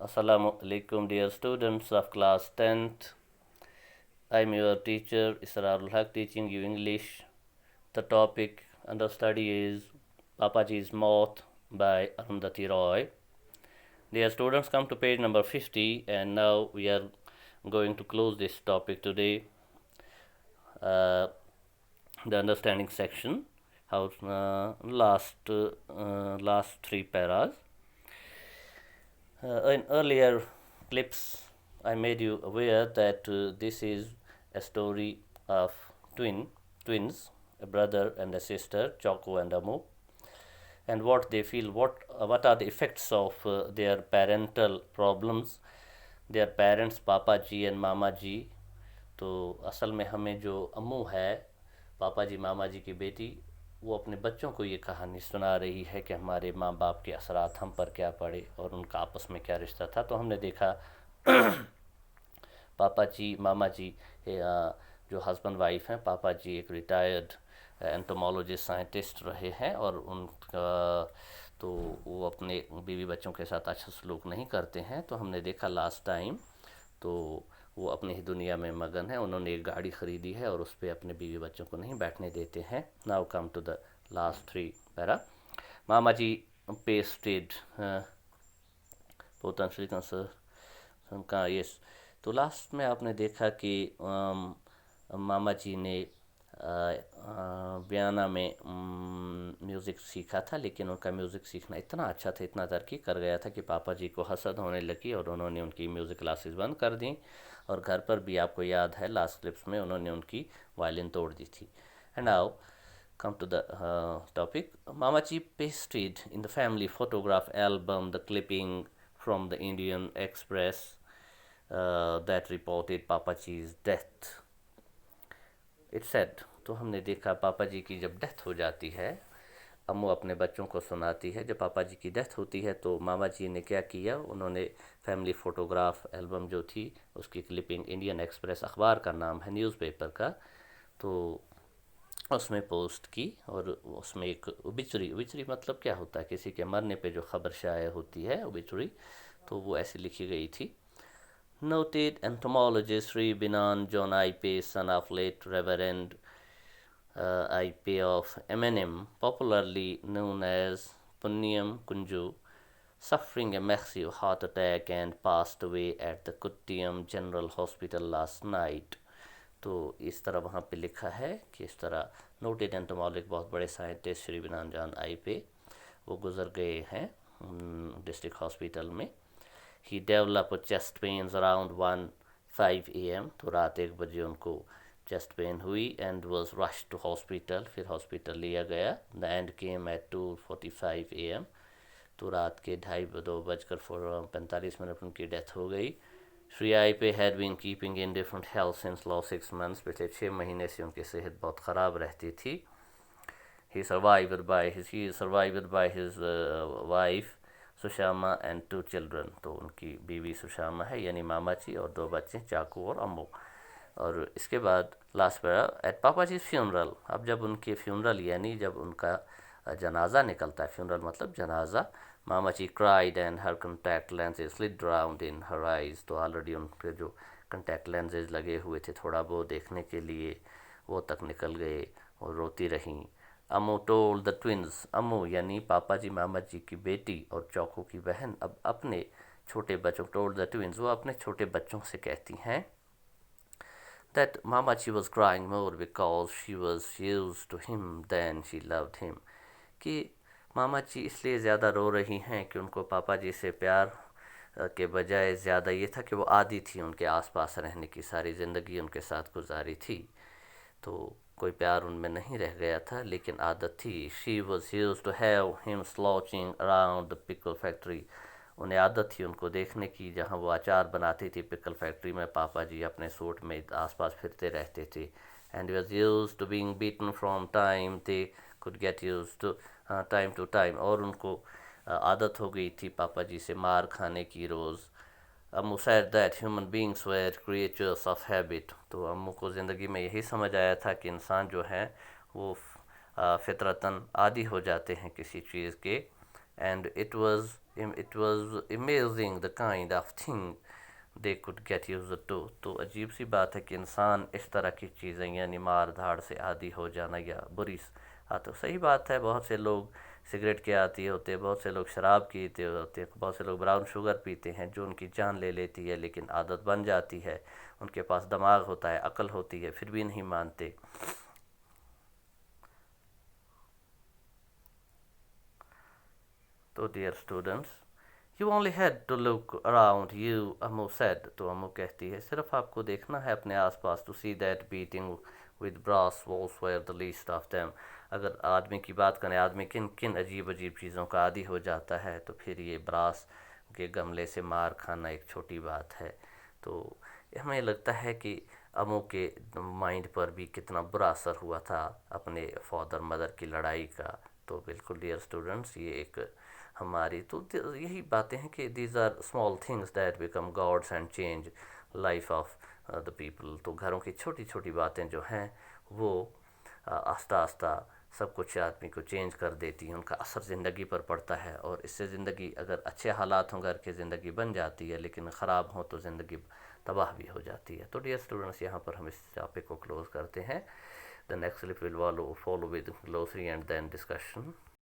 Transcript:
Assalamu alaikum, dear students of class 10th. I am your teacher, Israrul Haq, teaching you English. The topic under study is Papaji's Moth by Arundhati Roy. Dear students, come to page number 50, and now we are going to close this topic today. The understanding section, how last three paras. In earlier clips, I made you aware that this is a story of twins, a brother and a sister, Choco and Amu, and what they feel, what are the effects of their parental problems, their parents, पापा जी and मामा जी. तो असल में हमें जो अम्मू है, पापा जी मामा जी की बेटी, वो अपने बच्चों को ये कहानी सुना रही है कि हमारे माँ बाप के असरात हम पर क्या पड़े और उनका आपस में क्या रिश्ता था. तो हमने देखा पापा जी मामा जी जो हस्बैंड वाइफ हैं, पापा जी एक रिटायर्ड एंटोमोलॉजिस्ट साइंटिस्ट रहे हैं और उनका तो वो अपने बीवी बच्चों के साथ अच्छा सलूक नहीं करते हैं. तो हमने देखा लास्ट टाइम तो वो अपनी ही दुनिया में मगन है. उन्होंने एक गाड़ी ख़रीदी है और उस पर अपने बीवी बच्चों को नहीं बैठने देते हैं. Now come to the last three para. मामा जी पेस्टेड पोटेंशियल का यस. तो लास्ट में आपने देखा कि मामा जी ने वियना में म्यूज़िक सीखा था, लेकिन उनका म्यूज़िक सीखना इतना अच्छा था, इतना तरक्की कर गया था कि पापा जी को हसद होने लगी और उन्होंने उनकी म्यूज़िक क्लासेस बंद कर दी. और घर पर भी आपको याद है लास्ट क्लिप्स में उन्होंने उनकी वायलिन तोड़ दी थी. And now come to the topic. Mamaji pasted in the family photograph album the clipping from the Indian Express that reported Papaji's death. It said, तो हमने देखा पापा जी की जब डेथ हो जाती है, अम्मू अपने बच्चों को सुनाती है. जब पापा जी की डेथ होती है तो मामा जी ने क्या किया, उन्होंने फैमिली फ़ोटोग्राफ एल्बम जो थी उसकी क्लिपिंग, इंडियन एक्सप्रेस अखबार का नाम है, न्यूज़पेपर का, तो उसमें पोस्ट की. और उसमें एक ओबिचुरी मतलब क्या होता है, किसी के मरने पे जो ख़बर शाया होती है, ओबिचुरी, तो वो ऐसी लिखी गई थी. Noted entomologist Sri Binan John Ipe, son of late Reverend Ipe of MNM, popularly known as Punyam Kunju, suffering a massive heart attack and passed away at the Kuttiyam General Hospital last night. तो इस तरह वहाँ पे लिखा है कि इस तरह नोटेड एंटोमोलॉजिस्ट, बहुत बड़े साइंटिस्ट श्री बिनान जान आई पे, वो गुज़र गए हैं डिस्ट्रिक्ट हॉस्पिटल में. He developed chest pains around 1:05 AM, तो रात 1 बजे उनको चेस्ट पेन हुई and was rush to hospital, फिर हॉस्पिटल लिया गया. The end came at 2:45 AM, तो रात के 2:45 उनकी डेथ हो गई. Shri I P had been keeping indifferent health since last 6 months, पिछले 6 महीने से उनकी सेहत बहुत ख़राब रहती थी. He survived by his wife Sushama and 2 children, तो उनकी बीवी सुषामा है यानी मामा जी, और 2 बच्चे चाकू और अम्मू. और इसके बाद लास्ट पर एट पापा जी फ्यूनरल, अब जब उनके फ्यूनरल यानी जब उनका जनाजा निकलता है, फ्यूनरल मतलब जनाजा, मामा जी cried and her contact lenses slid round in her eyes, तो ऑलरेडी उनके जो कंटैक्ट लेंसेज लगे हुए थे थोड़ा बहुत देखने के लिए, वो तक निकल गए और रोती रहीं. अम्मू टोल्ड द ट्विंस, अम्मू यानी पापा जी मामा जी की बेटी और चौको की बहन, अब अपने छोटे बच्चों, टोल्ड द ट्विंस, वो अपने छोटे बच्चों से कहती हैं that Mama ji was crying more because she was used to him than she loved him, कि मामा जी इसलिए ज़्यादा रो रही हैं कि उनको पापा जी से प्यार के बजाय ज़्यादा ये था कि वो आदी थी उनके आसपास रहने की, सारी ज़िंदगी उनके साथ गुजारी थी, तो कोई प्यार उनमें नहीं रह गया था लेकिन आदत थी. She was use to have him slouching around the pickle factory, उन्हें आदत थी उनको देखने की जहाँ वो अचार बनाती थी पिकल फैक्ट्री में, पापा जी अपने सूट में आसपास फिरते रहते थे. And was use to being beaten from time they could get use to time to time, और उनको आदत हो गई थी पापा जी से मार खाने की रोज़. अम्मू said that human beings were creatures of habit, तो अम्मू को ज़िंदगी में यही समझ आया था कि इंसान जो है वो फितरतन आदी हो जाते हैं किसी चीज़ के. And it was it was amazing the kind of thing they could get used to। तो अजीब सी बात है कि इंसान इस तरह की चीज़ें यानी मार धाड़ से आदी हो जाना या बुरी तो सही बात है। बहुत से लोग सिगरेट के आदी होते हैं, बहुत से लोग शराब पीते होते हैं, बहुत से लोग ब्राउन शुगर पीते हैं जो उनकी जान ले लेती है, लेकिन आदत बन जाती है। उनके पास दिमाग होता है, अकल होती है, फिर भी नहीं मानते। तो dear students, you only had to look around you, Amu said. तो अमू कहती है सिर्फ आपको देखना है अपने आसपास, to see that beating with brass walls were the least of them. अगर आदमी की बात करें, आदमी किन किन अजीब अजीब चीज़ों का आदी हो जाता है, तो फिर ये ब्रास के गमले से मार खाना एक छोटी बात है। तो हमें लगता है कि अमू के माइंड पर भी कितना बुरा असर हुआ था अपने फादर मदर की लड़ाई का। तो बिल्कुल डियर स्टूडेंट्स, ये एक हमारी तो यही बातें हैं कि these are small things that become gods and change life of the people. तो घरों की छोटी छोटी बातें जो हैं वो आस्ता आस्ता सब कुछ आदमी को चेंज कर देती हैं, उनका असर ज़िंदगी पर पड़ता है। और इससे ज़िंदगी, अगर अच्छे हालात हों घर के, ज़िंदगी बन जाती है, लेकिन ख़राब हो तो ज़िंदगी तबाह भी हो जाती है। तो डियर स्टूडेंट्स, यहाँ पर हम इस टॉपिक को क्लोज़ करते हैं। The next clip will follow with glossary and then discussion.